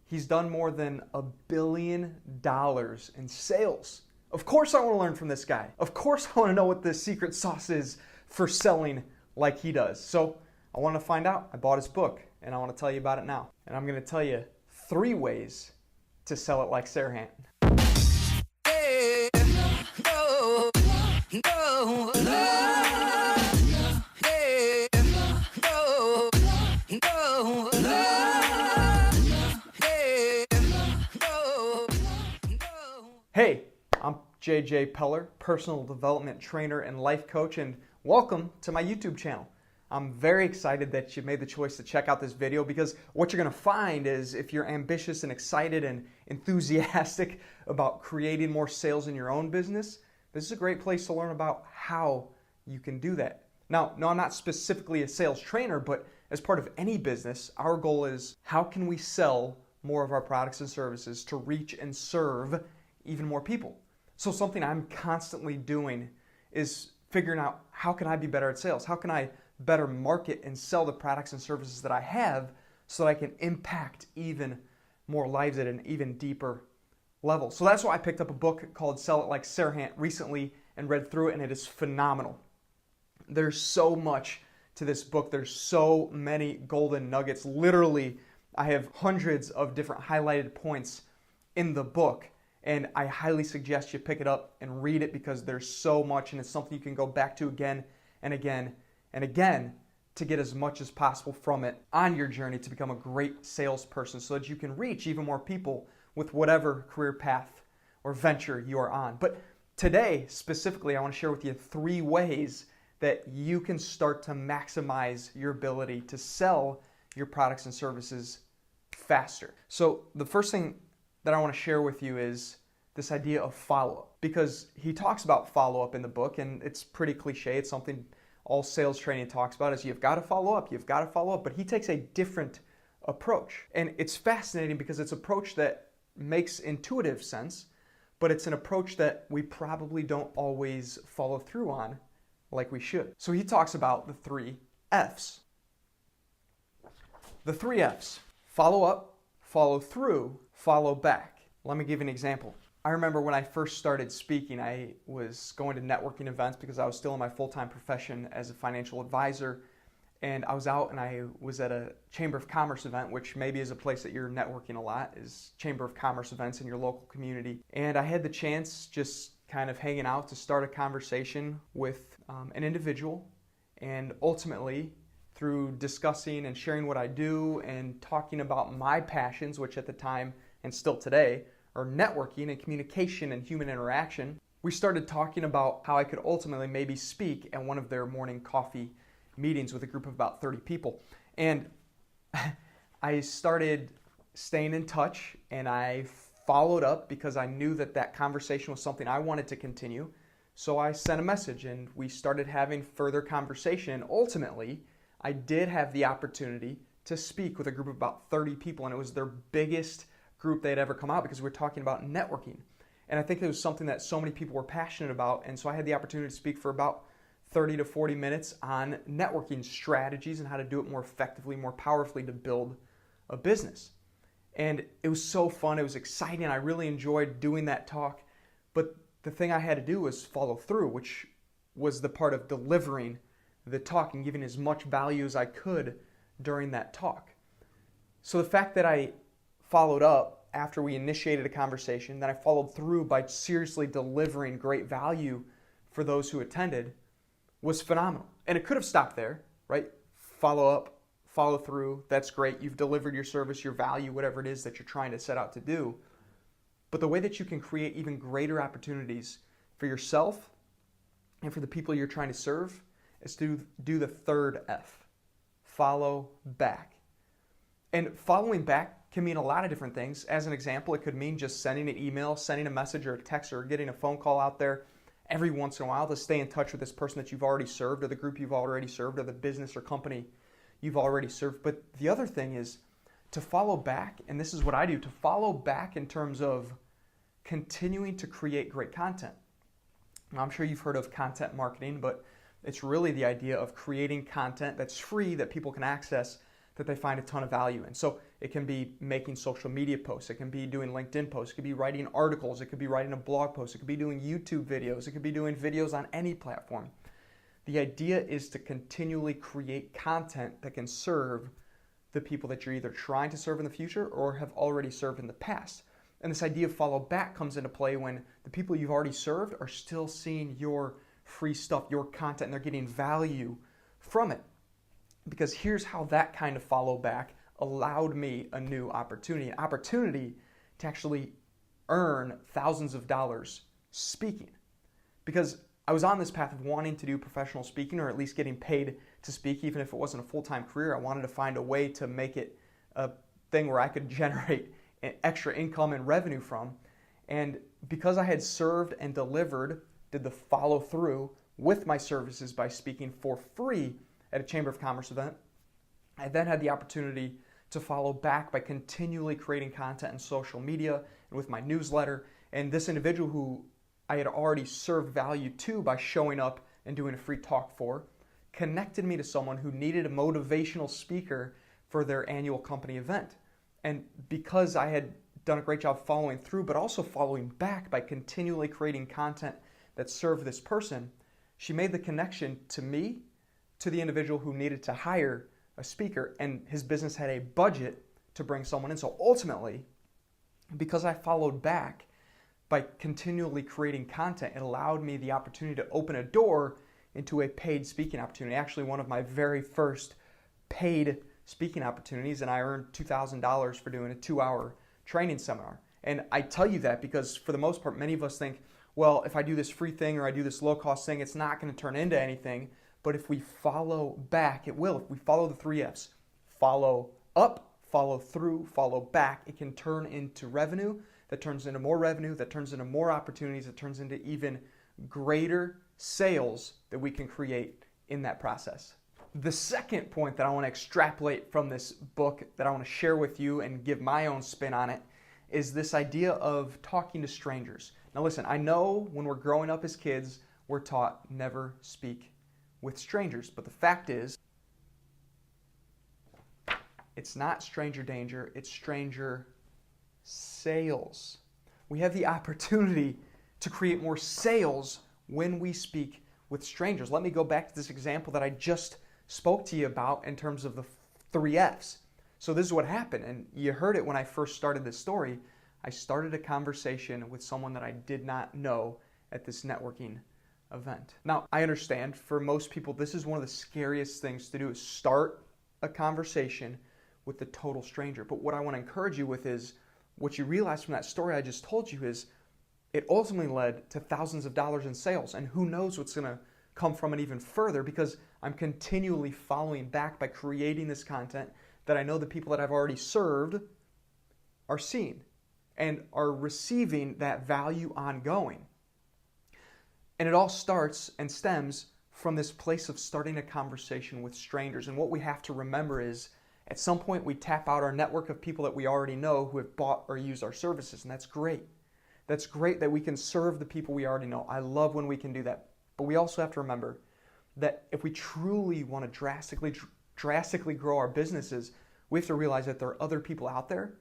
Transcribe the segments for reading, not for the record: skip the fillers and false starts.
He's done more than $1 billion in sales. Of course I want to learn from this guy. Of course I want to know what the secret sauce is for selling like he does. So I want to find out. I bought his book and I want to tell you about it now. And I'm going to tell you 3 ways to sell it like Serhant. Hey, I'm JJ Peller, personal development trainer and life coach, and welcome to my YouTube channel. I'm very excited that you made the choice to check out this video because what you're going to find is if you're ambitious and excited and enthusiastic about creating more sales in your own business, this is a great place to learn about how you can do that. Now, no, I'm not specifically a sales trainer, but as part of any business, our goal is how can we sell more of our products and services to reach and serve even more people. So something I'm constantly doing is figuring out how can I be better at sales? How can I better market and sell the products and services that I have so that I can impact even more lives at an even deeper level? So that's why I picked up a book called Sell It Like Serhant recently and read through it, and it is phenomenal. There's so much to this book. There's so many golden nuggets. Literally, I have hundreds of different highlighted points in the book. And I highly suggest you pick it up and read it because there's so much and it's something you can go back to again and again and again to get as much as possible from it on your journey to become a great salesperson so that you can reach even more people with whatever career path or venture you are on. But today, specifically, I want to share with you 3 ways that you can start to maximize your ability to sell your products and services faster. So the first thing that I want to share with you is this idea of follow-up, because he talks about follow-up in the book, and it's pretty cliche. It's something all sales training talks about is you've got to follow up, but he takes a different approach. And it's fascinating because it's an approach that makes intuitive sense, but it's an approach that we probably don't always follow through on like we should. So he talks about the 3 F's. The 3 F's: follow up, follow through, follow back. Let me give you an example. I remember when I first started speaking, I was going to networking events because I was still in my full-time profession as a financial advisor, and I was out and I was at a Chamber of Commerce event, which maybe is a place that you're networking a lot, is Chamber of Commerce events in your local community. And I had the chance, just kind of hanging out, to start a conversation with an individual, and ultimately through discussing and sharing what I do and talking about my passions, which at the time and still today are networking and communication and human interaction, we started talking about how I could ultimately maybe speak at one of their morning coffee meetings with a group of about 30 people. And I started staying in touch and I followed up because I knew that that conversation was something I wanted to continue. So I sent a message and we started having further conversation, and ultimately I did have the opportunity to speak with a group of about 30 people, and it was their biggest group they had ever come out because we were talking about networking. And I think it was something that so many people were passionate about, and so I had the opportunity to speak for about 30 to 40 minutes on networking strategies and how to do it more effectively, more powerfully to build a business. And it was so fun, it was exciting, I really enjoyed doing that talk, but the thing I had to do was follow through, which was the part of delivering the talk and giving as much value as I could during that talk. So the fact that I followed up after we initiated a conversation, that I followed through by seriously delivering great value for those who attended, was phenomenal. And it could have stopped there, right? Follow up, follow through, that's great. You've delivered your service, your value, whatever it is that you're trying to set out to do. But the way that you can create even greater opportunities for yourself and for the people you're trying to serve is to do the 3rd F, follow back. And following back can mean a lot of different things. As an example, it could mean just sending an email, sending a message or a text, or getting a phone call out there every once in a while to stay in touch with this person that you've already served, or the group you've already served, or the business or company you've already served. But the other thing is to follow back, and this is what I do, to follow back in terms of continuing to create great content. Now, I'm sure you've heard of content marketing, but it's really the idea of creating content that's free, that people can access, that they find a ton of value in. So It can be making social media posts. It can be doing LinkedIn posts. It could be writing articles. It could be writing a blog post. It could be doing YouTube videos. It could be doing videos on any platform. The idea is to continually create content that can serve the people that you're either trying to serve in the future or have already served in the past. And this idea of follow back comes into play when the people you've already served are still seeing your free stuff, your content, and they're getting value from it. Because here's how that kind of follow back allowed me a new opportunity, an opportunity to actually earn thousands of dollars speaking. Because I was on this path of wanting to do professional speaking, or at least getting paid to speak, even if it wasn't a full-time career. I wanted to find a way to make it a thing where I could generate an extra income and revenue from. And because I had served and delivered, did the follow through with my services by speaking for free at a Chamber of Commerce event, I then had the opportunity to follow back by continually creating content in social media and with my newsletter. And this individual who I had already served value to by showing up and doing a free talk for, connected me to someone who needed a motivational speaker for their annual company event. And because I had done a great job following through, but also following back by continually creating content that served this person, she made the connection to me, to the individual who needed to hire a speaker, and his business had a budget to bring someone in. So ultimately, because I followed back by continually creating content, it allowed me the opportunity to open a door into a paid speaking opportunity. Actually, one of my very first paid speaking opportunities, and I earned $2,000 for doing a 2-hour training seminar. And I tell you that because for the most part, many of us think, well, if I do this free thing or I do this low-cost thing, it's not going to turn into anything. But if we follow back, it will. If we follow the 3 F's, follow up, follow through, follow back, it can turn into revenue, that turns into more revenue, that turns into more opportunities, that turns into even greater sales that we can create in that process. The second point that I want to extrapolate from this book that I want to share with you and give my own spin on it is this idea of talking to strangers. Now listen, I know when we're growing up as kids, we're taught never speak with strangers, but the fact is, it's not stranger danger, it's stranger sales. We have the opportunity to create more sales when we speak with strangers. Let me go back to this example that I just spoke to you about in terms of the 3 F's. So this is what happened, and you heard it when I first started this story. I started a conversation with someone that I did not know at this networking event. Now, I understand for most people, this is one of the scariest things to do, is start a conversation with a total stranger. But what I want to encourage you with is, what you realize from that story I just told you is, it ultimately led to thousands of dollars in sales. And who knows what's going to come from it even further, because I'm continually following back by creating this content that I know the people that I've already served are seeing and are receiving that value ongoing. And it all starts and stems from this place of starting a conversation with strangers. And what we have to remember is, at some point we tap out our network of people that we already know who have bought or used our services, and that's great. That's great that we can serve the people we already know. I love when we can do that. But we also have to remember that if we truly want to drastically grow our businesses, we have to realize that there are other people out there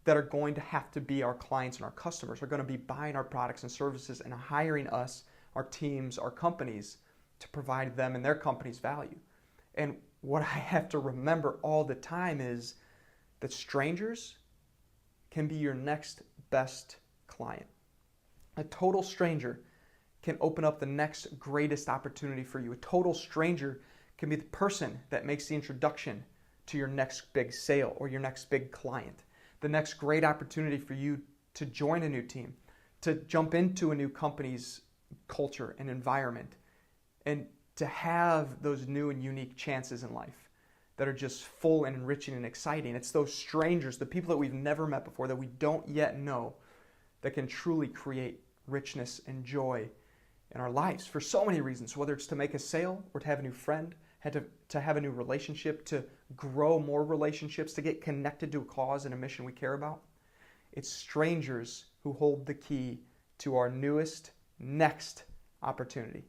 that are going to have to be our clients and our customers, are going to be buying our products and services and hiring us, our teams, our companies, to provide them and their companies value. And what I have to remember all the time is that strangers can be your next best client. A total stranger can open up the next greatest opportunity for you. A total stranger can be the person that makes the introduction to your next big sale or your next big client. The next great opportunity for you to join a new team, to jump into a new company's culture and environment, and to have those new and unique chances in life that are just full and enriching and exciting. It's those strangers, the people that we've never met before, that we don't yet know, that can truly create richness and joy in our lives for so many reasons, whether it's to make a sale or to have a new friend, to have a new relationship, to grow more relationships, to get connected to a cause and a mission we care about. It's strangers who hold the key to our newest, next opportunity.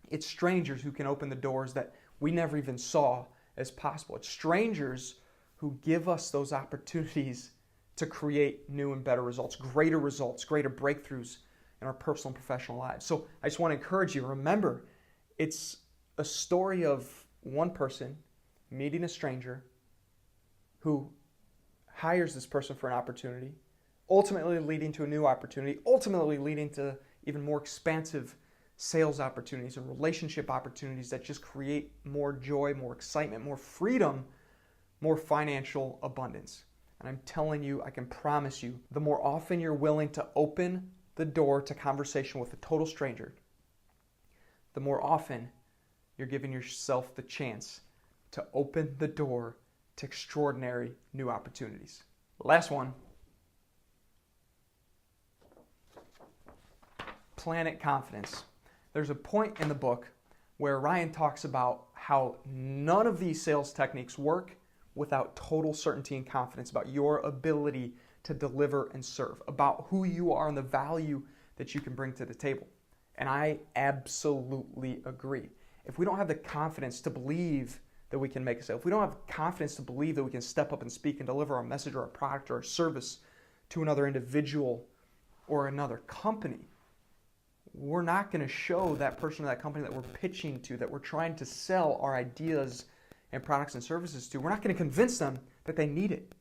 It's strangers who can open the doors that we never even saw as possible. It's strangers who give us those opportunities to create new and better results, greater breakthroughs in our personal and professional lives. So I just want to encourage you, remember, it's a story of one person meeting a stranger who hires this person for an opportunity, ultimately leading to a new opportunity, ultimately leading to even more expansive sales opportunities and relationship opportunities that just create more joy, more excitement, more freedom, more financial abundance. And I'm telling you, I can promise you, the more often you're willing to open the door to conversation with a total stranger, the more often you're giving yourself the chance to open the door to extraordinary new opportunities. Last one. Planet confidence. There's a point in the book where Ryan talks about how none of these sales techniques work without total certainty and confidence about your ability to deliver and serve, about who you are and the value that you can bring to the table. And I absolutely agree. If we don't have the confidence to believe that we can make a sale, if we don't have confidence to believe that we can step up and speak and deliver our message or our product or our service to another individual or another company, we're not going to show that person or that company that we're pitching to, that we're trying to sell our ideas and products and services to, we're not going to convince them that they need it,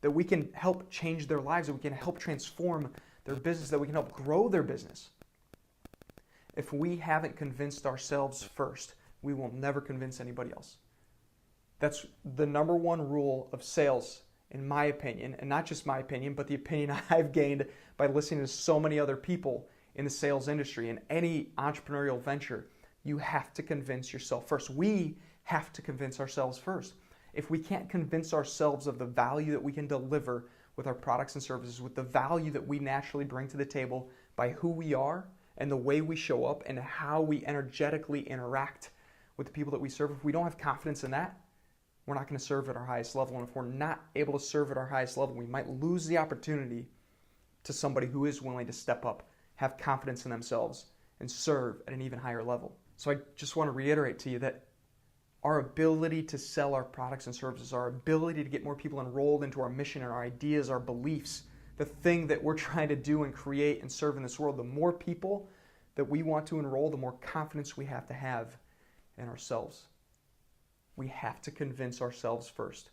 that we can help change their lives, that we can help transform their business, that we can help grow their business. If we haven't convinced ourselves first, we will never convince anybody else. That's the number one rule of sales, in my opinion, and not just my opinion, but the opinion I've gained by listening to so many other people in the sales industry. In any entrepreneurial venture, you have to convince yourself first. We have to convince ourselves first. If we can't convince ourselves of the value that we can deliver with our products and services, with the value that we naturally bring to the table by who we are and the way we show up and how we energetically interact with the people that we serve, if we don't have confidence in that, we're not going to serve at our highest level. And if we're not able to serve at our highest level, we might lose the opportunity to somebody who is willing to step up, have confidence in themselves, and serve at an even higher level. So I just want to reiterate to you that our ability to sell our products and services, our ability to get more people enrolled into our mission and our ideas, our beliefs, the thing that we're trying to do and create and serve in this world, the more people that we want to enroll, the more confidence we have to have in ourselves. We have to convince ourselves first.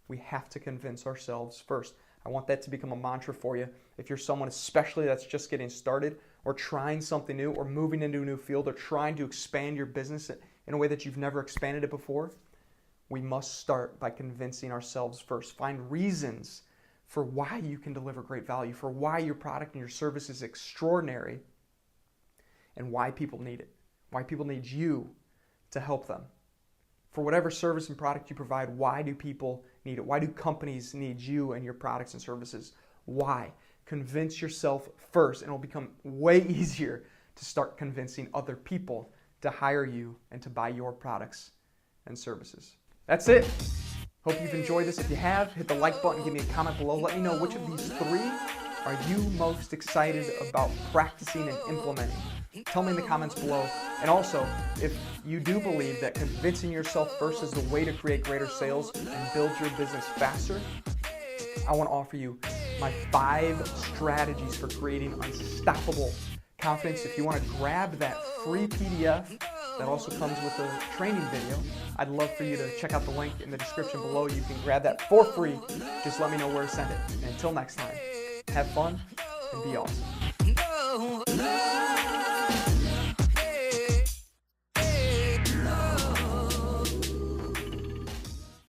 We have to convince ourselves first. I want that to become a mantra for you. If you're someone especially that's just getting started or trying something new or moving into a new field or trying to expand your business in a way that you've never expanded it before, we must start by convincing ourselves first. Find reasons for why you can deliver great value, for why your product and your service is extraordinary, and why people need it, why people need you to help them. For whatever service and product you provide, why do people need it? Why do companies need you and your products and services? Why? Convince yourself first, and it'll become way easier to start convincing other people to hire you and to buy your products and services. That's it. Hope you've enjoyed this. If you have, hit the like button, give me a comment below. Let me know which of these three are you most excited about practicing and implementing. Tell me in the comments below. And also, if you do believe that convincing yourself first is the way to create greater sales and build your business faster, I want to offer you my 5 strategies for creating unstoppable confidence. If you want to grab that free PDF that also comes with the training video, I'd love for you to check out the link in the description below. You can grab that for free. Just let me know where to send it. And until next time, have fun and be awesome.